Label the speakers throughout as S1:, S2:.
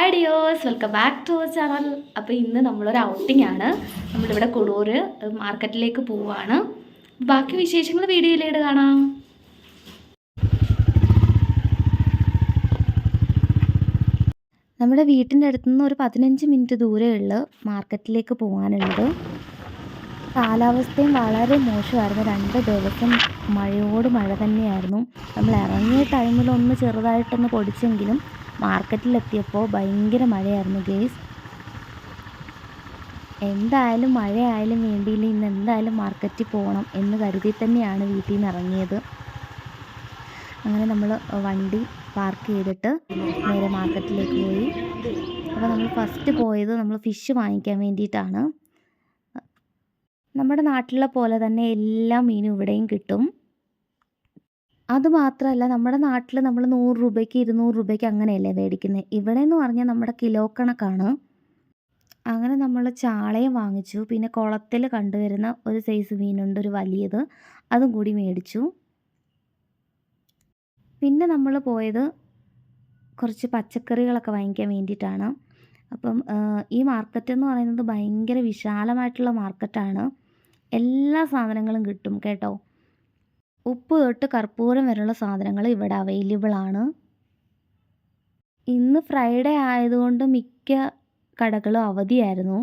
S1: Hi dears, welcome back to our channel. അപ്പോൾ ഇന്ന് നമ്മളൊരു ഔട്ടിംഗ് ആണ്. നമ്മളിവിടെ കൊടൂർ മാർക്കറ്റിലേക്ക് പോവുകയാണ്. ബാക്കി വിശേഷങ്ങൾ വീഡിയോയിലേട്ട് കാണാം. നമ്മുടെ വീട്ടിൻ്റെ അടുത്തുനിന്ന് ഒരു 15 മിനിറ്റ് ദൂരമുള്ള മാർക്കറ്റിലേക്ക് പോകാനുള്ളത്. കാലാവസ്ഥയും വളരെ മോശമായിരുന്നു. 2 ദിവസം മഴയോട് മഴ തന്നെയായിരുന്നു. നമ്മൾ ഇറങ്ങിയ ടൈമിൽ ഒന്ന് ചെറുതായിട്ടൊന്ന് പൊടിച്ചെങ്കിലും മാർക്കറ്റിലെത്തിയപ്പോൾ ഭയങ്കര മഴയായിരുന്നു ഗെയ്സ്. എന്തായാലും മഴയായാലും വേണ്ടിയില്ല, ഇന്ന് എന്തായാലും മാർക്കറ്റിൽ പോകണം എന്ന് കരുതി തന്നെയാണ് വീട്ടിൽ നിന്ന് ഇറങ്ങിയത്. അങ്ങനെ നമ്മൾ വണ്ടി പാർക്ക് ചെയ്തിട്ട് നേരെ മാർക്കറ്റിലേക്ക് പോയി. അപ്പോൾ നമ്മൾ ഫസ്റ്റ് പോയത് നമ്മൾ ഫിഷ് വാങ്ങിക്കാൻ വേണ്ടിയിട്ടാണ്. നമ്മുടെ നാട്ടിലെ പോലെ തന്നെ എല്ലാ മീനും ഇവിടെയും കിട്ടും. അതുമാത്രമല്ല, നമ്മുടെ നാട്ടിൽ നമ്മൾ 100 രൂപയ്ക്ക് 200 രൂപയ്ക്ക് അങ്ങനെയല്ലേ മേടിക്കുന്നത്. ഇവിടെ എന്ന് പറഞ്ഞാൽ നമ്മുടെ കിലോ കണക്കാണ്. അങ്ങനെ നമ്മൾ ചാളയും വാങ്ങിച്ചു. പിന്നെ കുളത്തിൽ കണ്ടുവരുന്ന ഒരു സൈസ് മീനുണ്ട്, ഒരു വലിയത്, അതും കൂടി മേടിച്ചു. പിന്നെ നമ്മൾ പോയത് കുറച്ച് പച്ചക്കറികളൊക്കെ വാങ്ങിക്കാൻ വേണ്ടിയിട്ടാണ്. അപ്പം ഈ മാർക്കറ്റ് എന്ന് പറയുന്നത് ഭയങ്കര വിശാലമായിട്ടുള്ള മാർക്കറ്റാണ്. എല്ലാ സാധനങ്ങളും കിട്ടും കേട്ടോ. ഉപ്പ് തൊട്ട് കർപ്പൂരം വരെയുള്ള സാധനങ്ങൾ ഇവിടെ അവൈലബിൾ ആണ്. ഇന്ന് ഫ്രൈഡേ ആയതുകൊണ്ട് മിക്ക കടകളും അവധിയായിരുന്നു.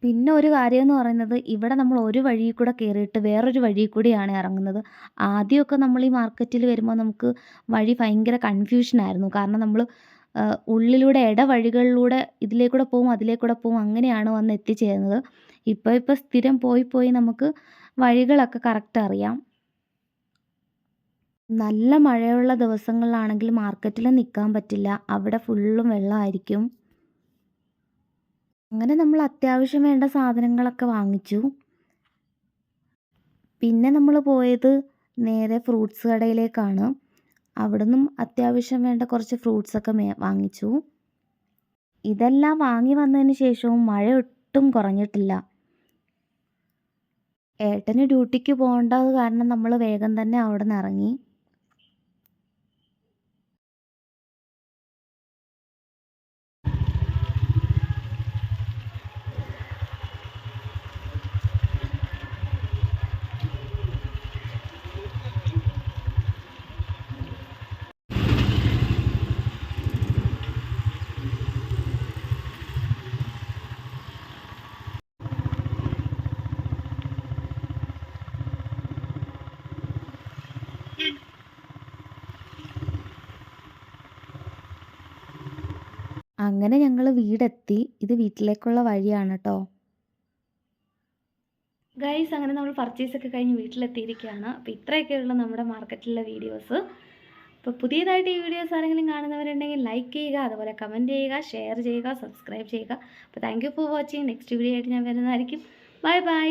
S1: പിന്നെ ഒരു കാര്യം എന്ന് പറയുന്നത്, ഇവിടെ നമ്മൾ ഒരു വഴി കൂടെ കയറിയിട്ട് വേറൊരു വഴി കൂടിയാണ് ഇറങ്ങുന്നത്. ആദ്യമൊക്കെ നമ്മൾ ഈ മാർക്കറ്റിൽ വരുമ്പോൾ നമുക്ക് വഴി ഭയങ്കര കൺഫ്യൂഷനായിരുന്നു. കാരണം നമ്മൾ ഉള്ളിലൂടെ ഇടവഴികളിലൂടെ ഇതിലേക്കൂടെ പോവും അതിലേക്കൂടെ പോവും അങ്ങനെയാണ് വന്ന് എത്തിച്ചേരുന്നത്. ഇപ്പോൾ സ്ഥിരം പോയി നമുക്ക് വഴികളൊക്കെ കറക്റ്റ് അറിയാം. നല്ല മഴയുള്ള ദിവസങ്ങളിലാണെങ്കിൽ മാർക്കറ്റിൽ നിൽക്കാൻ പറ്റില്ല, അവിടെ ഫുള്ളും വെള്ളമായിരിക്കും. അങ്ങനെ നമ്മൾ അത്യാവശ്യം വേണ്ട സാധനങ്ങളൊക്കെ വാങ്ങിച്ചു. പിന്നെ നമ്മൾ പോയത് നേരെ ഫ്രൂട്ട്സ് കടയിലേക്കാണ്. അവിടുന്നും അത്യാവശ്യം വേണ്ട കുറച്ച് ഫ്രൂട്ട്സൊക്കെ വാങ്ങിച്ചു. ഇതെല്ലാം വാങ്ങി വന്നതിന് ശേഷവും മഴ ഒട്ടും കുറഞ്ഞിട്ടില്ല. ഏട്ടന് ഡ്യൂട്ടിക്ക് പോകേണ്ടത് കാരണം നമ്മൾ വേഗം തന്നെ അവിടെ നിന്ന് ഇറങ്ങി. അങ്ങനെ ഞങ്ങൾ വീടെത്തി. ഇത് വീട്ടിലേക്കുള്ള വഴിയാണ് കേട്ടോ ഗൈസ്. അങ്ങനെ നമ്മൾ പർച്ചേസൊക്കെ കഴിഞ്ഞ് വീട്ടിലെത്തിയിരിക്കുകയാണ്. അപ്പോൾ ഇത്രയൊക്കെയുള്ള നമ്മുടെ മാർക്കറ്റിലെ വീഡിയോസ്. അപ്പോൾ പുതിയതായിട്ട് ഈ വീഡിയോസ് ആരെങ്കിലും കാണുന്നവരുണ്ടെങ്കിൽ ലൈക്ക് ചെയ്യുക, അതുപോലെ കമൻറ്റ് ചെയ്യുക, ഷെയർ ചെയ്യുക, സബ്സ്ക്രൈബ് ചെയ്യുക. അപ്പോൾ thank you for watching. Next video ആയിട്ട് ഞാൻ വരുന്നതായിരിക്കും. Bye bye.